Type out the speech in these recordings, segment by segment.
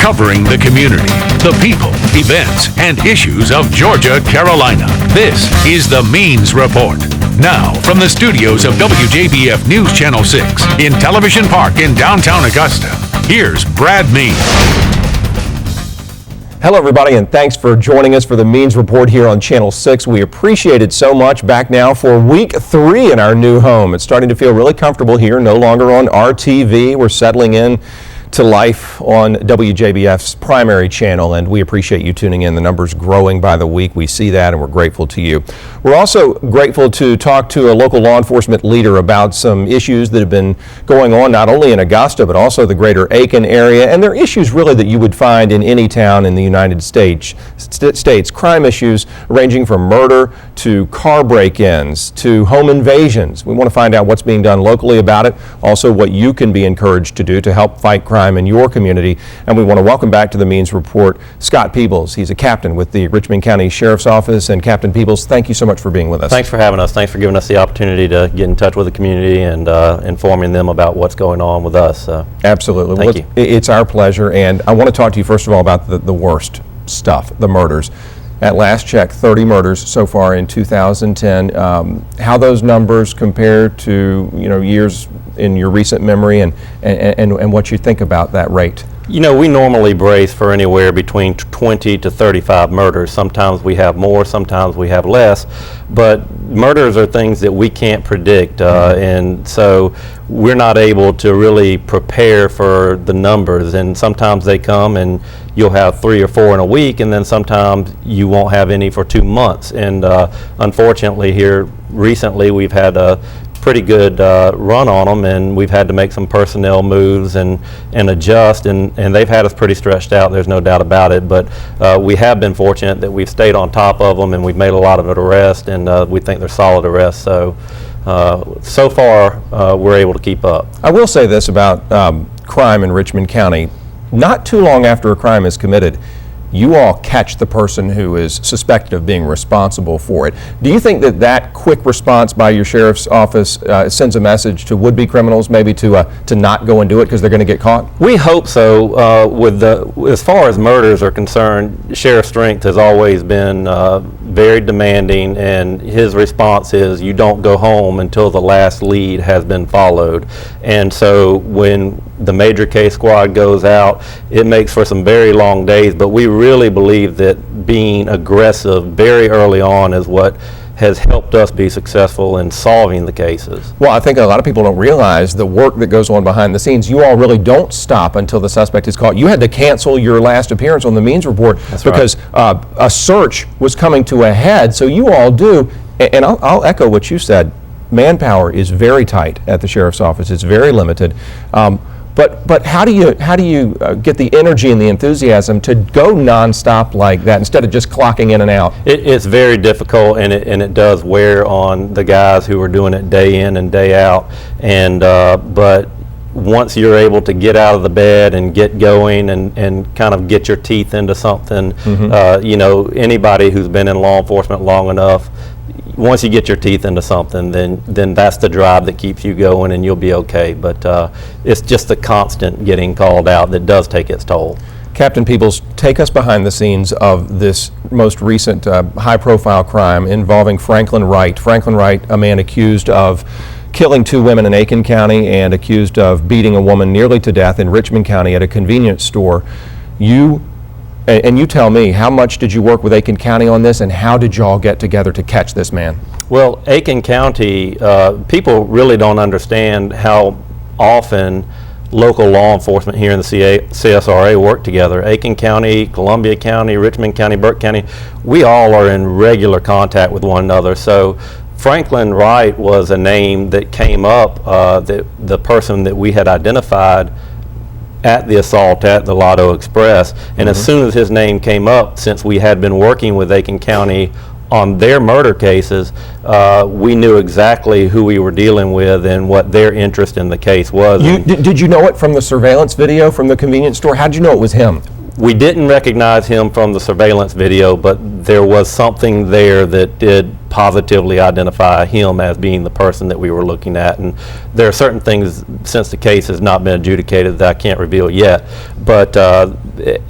covering the community, the people, events, and issues of Georgia, Carolina. This is the Means Report. Now, from the studios of WJBF News Channel 6 in Television Park in downtown Augusta, here's Brad Means. Hello, everybody, and thanks for joining us for the Means Report here on Channel 6. We appreciate it so much. Back now for week 3 in our new home. It's starting to feel really comfortable here, no longer on RTV. We're settling in to life on WJBF's primary channel, and we appreciate you tuning in. The numbers growing by the week. We see that, and we're grateful to you. We're also grateful to talk to a local law enforcement leader about some issues that have been going on not only in Augusta but also the greater Aiken area, and they're issues really that you would find in any town in the United States. Crime issues ranging from murder to car break-ins to home invasions. We want to find out what's being done locally about it, also what you can be encouraged to do to help fight crime in your community. And we want to welcome back to the Means Report Scott Peebles. He's a captain with the Richmond County Sheriff's Office. And Captain Peebles, thank you so much for being with us. Thanks for having us. Thanks for giving us the opportunity to get in touch with the community and informing them about what's going on with us. Absolutely. Thank you. It's our pleasure. And I want to talk to you first of all about the worst stuff, the murders. At last check, 30 murders so far in 2010. How those numbers compare to years in your recent memory, and what you think about that rate? You know, we normally brace for anywhere between 20 to 35 murders. Sometimes we have more, sometimes we have less, but murders are things that we can't predict, and so we're not able to really prepare for the numbers, and sometimes they come and you'll have 3 or 4 in a week, and then sometimes you won't have any for 2 months. And unfortunately here recently we've had a pretty good run on them, and we've had to make some personnel moves and adjust, and they've had us pretty stretched out, there's no doubt about it. But we have been fortunate that we've stayed on top of them, and we've made a lot of arrests, and we think they're solid arrests. So so far we're able to keep up. I will say this about crime in Richmond County. Not too long after a crime is committed, you all catch the person who is suspected of being responsible for it. Do you think that quick response by your sheriff's office sends a message to would-be criminals maybe to not go and do it because they're going to get caught? We hope so. As far as murders are concerned, Sheriff Strength has always been very demanding, and his response is you don't go home until the last lead has been followed. And so when the major case squad goes out, it makes for some very long days, but we really believe that being aggressive very early on is what has helped us be successful in solving the cases. Well, I think a lot of people don't realize the work that goes on behind the scenes. You all really don't stop until the suspect is caught. You had to cancel your last appearance on the Means Report because a search was coming to a head. So you all do, and I'll echo what you said, manpower is very tight at the Sheriff's Office. It's very limited. But how do you get the energy and the enthusiasm to go nonstop like that instead of just clocking in and out? It's very difficult, and it does wear on the guys who are doing it day in and day out. And but once you're able to get out of the bed and get going and kind of get your teeth into something, anybody who's been in law enforcement long enough, once you get your teeth into something, then that's the drive that keeps you going, and you'll be okay. But it's just the constant getting called out that does take its toll. Captain Peebles, take us behind the scenes of this most recent high-profile crime involving Franklin Wright. Franklin Wright, a man accused of killing 2 women in Aiken County and accused of beating a woman nearly to death in Richmond County at a convenience store. You tell me, how much did you work with Aiken County on this, and how did y'all get together to catch this man? Well, Aiken County, people really don't understand how often local law enforcement here in the CSRA work together. Aiken County, Columbia County, Richmond County, Burke County, we all are in regular contact with one another. So Franklin Wright was a name that came up, the person that we had identified at the assault at the Lotto Express, and as soon as his name came up, since we had been working with Aiken County on their murder cases, we knew exactly who we were dealing with and what their interest in the case was. Did you know it from the surveillance video from the convenience store? How did you know it was him? We didn't recognize him from the surveillance video, but there was something there that did positively identify him as being the person that we were looking at. And there are certain things, since the case has not been adjudicated, that I can't reveal yet. But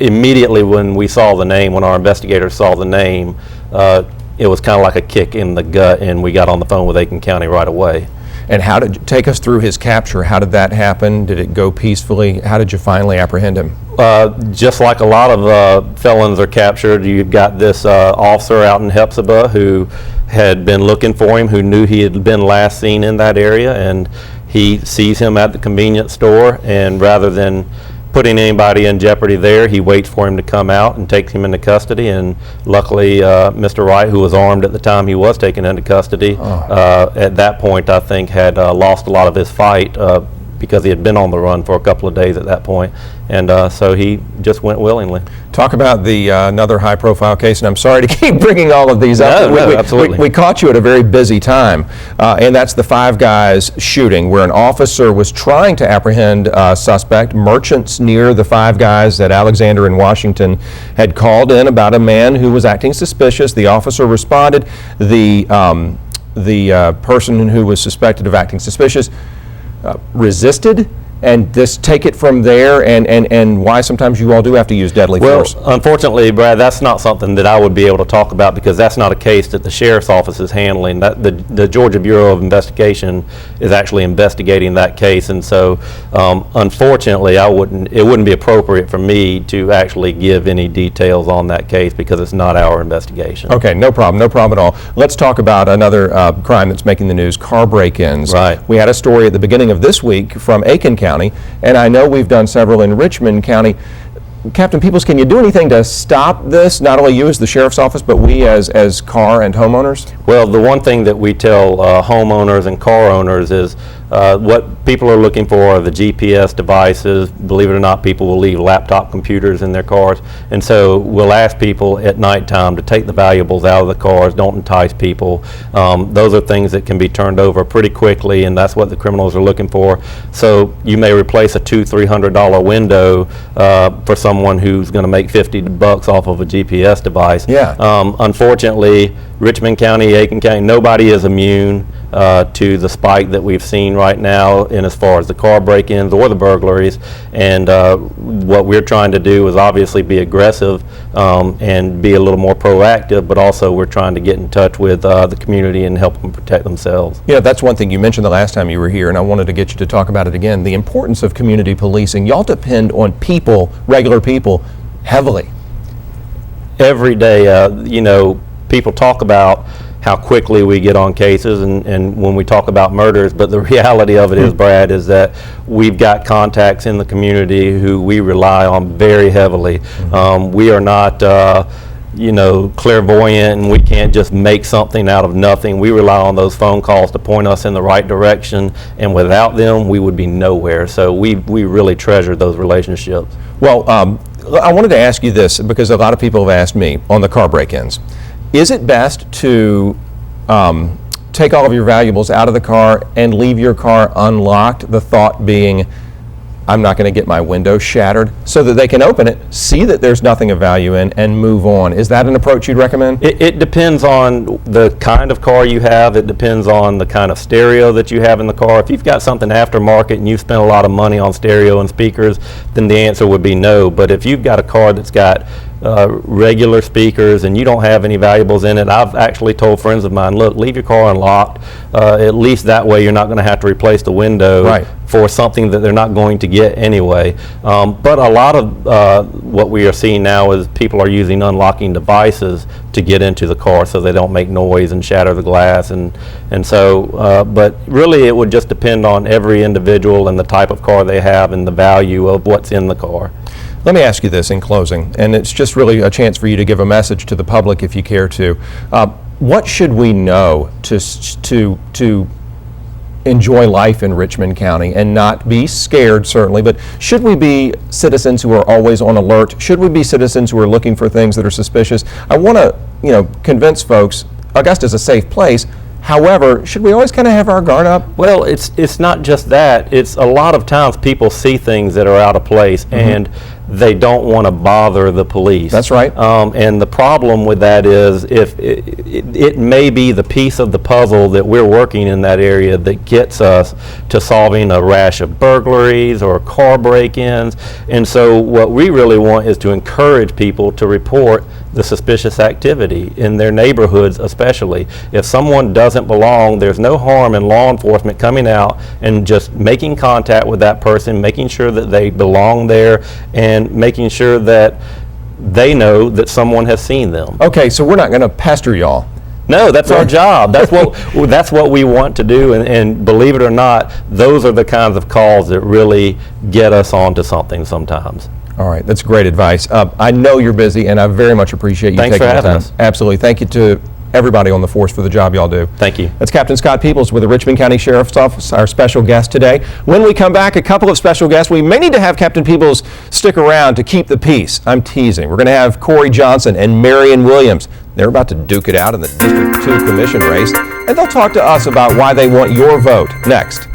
immediately when we saw the name, when our investigators saw the name, it was kind of like a kick in the gut, and we got on the phone with Aiken County right away. And how did, take us through his capture? How did that happen? Did it go peacefully? How did you finally apprehend him? Just like a lot of felons are captured, you've got this officer out in Hepzibah who had been looking for him, who knew he had been last seen in that area, and he sees him at the convenience store, and rather than putting anybody in jeopardy there, he waits for him to come out and takes him into custody. And luckily, Mr. Wright, who was armed at the time he was taken into custody, at that point I think had lost a lot of his fight because he had been on the run for a couple of days at that point. And so he just went willingly. Talk about the another high-profile case, and I'm sorry to keep bringing all of these up. No, absolutely. We caught you at a very busy time, and that's the Five Guys shooting, where an officer was trying to apprehend a suspect. Merchants near the Five Guys at Alexander and Washington had called in about a man who was acting suspicious. The officer responded. The person who was suspected of acting suspicious resisted. And just take it from there, and why sometimes you all do have to use deadly force. Well, unfortunately, Brad, that's not something that I would be able to talk about, because that's not a case that the Sheriff's Office is handling. The Georgia Bureau of Investigation is actually investigating that case, and so unfortunately, it wouldn't be appropriate for me to actually give any details on that case, because it's not our investigation. Okay, no problem at all. Let's talk about another crime that's making the news: car break-ins. Right. We had a story at the beginning of this week from Aiken County. And I know we've done several in Richmond County. Captain Peebles, can you do anything to stop this? Not only you as the Sheriff's Office, but we as car and homeowners? Well, the one thing that we tell homeowners and car owners is what people are looking for are the GPS devices. Believe it or not, people will leave laptop computers in their cars. And so we'll ask people at nighttime to take the valuables out of the cars, don't entice people. Those are things that can be turned over pretty quickly, and that's what the criminals are looking for. So you may replace a $200-300 window for someone who's going to make $50 off of a GPS device. Yeah. Unfortunately, Richmond County, Aiken County, nobody is immune to the spike that we've seen right now in as far as the car break-ins or the burglaries. And what we're trying to do is obviously be aggressive and be a little more proactive, but also we're trying to get in touch with the community and help them protect themselves. Yeah, that's one thing you mentioned the last time you were here, and I wanted to get you to talk about it again: the importance of community policing. Y'all depend on people, regular people, heavily. Every day, you know, people talk about how quickly we get on cases and when we talk about murders, but the reality of it is, Brad, is that we've got contacts in the community who we rely on very heavily. We are not you know, clairvoyant, and we can't just make something out of nothing. We rely on those phone calls to point us in the right direction, and without them we would be nowhere. So we really treasure those relationships. Well, I wanted to ask you this, because a lot of people have asked me on the car break-ins. Is it best to take all of your valuables out of the car and leave your car unlocked? The thought being, I'm not going to get my window shattered, so that they can open it, see that there's nothing of value in, and move on. Is that an approach you'd recommend? It depends on the kind of car you have. It depends on the kind of stereo that you have in the car. If you've got something aftermarket and you've spent a lot of money on stereo and speakers, then the answer would be no. But if you've got a car that's got regular speakers and you don't have any valuables in it, I've actually told friends of mine, look, leave your car unlocked. At least that way you're not going to have to replace the window for something that they're not going to get anyway. But a lot of what we are seeing now is people are using unlocking devices to get into the car so they don't make noise and shatter the glass. And so, but really it would just depend on every individual and the type of car they have and the value of what's in the car. Let me ask you this in closing, and it's just really a chance for you to give a message to the public if you care to. What should we know to enjoy life in Richmond County and not be scared, certainly, but should we be citizens who are always on alert? Should we be citizens who are looking for things that are suspicious? I want to, convince folks Augusta is a safe place. However, should we always kind of have our guard up? Well, it's not just that. It's a lot of times people see things that are out of place, and they don't want to bother the police. That's right. And the problem with that is if it may be the piece of the puzzle that we're working in that area that gets us to solving a rash of burglaries or car break-ins. And so what we really want is to encourage people to report the suspicious activity in their neighborhoods, especially. If someone doesn't belong, there's no harm in law enforcement coming out and just making contact with that person, making sure that they belong there, and making sure that they know that someone has seen them. Okay, so we're not going to pester y'all. No, that's our job. That's what we want to do, and believe it or not, those are the kinds of calls that really get us onto something sometimes. All right, that's great advice. I know you're busy, and I very much appreciate you Thanks taking for the having time. us. Absolutely. Thank you to everybody on the force for the job y'all do. Thank you. That's Captain Scott Peebles with the Richmond County Sheriff's Office, our special guest today. When we come back, a couple of special guests. We may need to have Captain Peebles stick around to keep the peace. I'm teasing. We're going to have Corey Johnson and Marion Williams. They're about to duke it out in the District 2 Commission race, and they'll talk to us about why they want your vote next.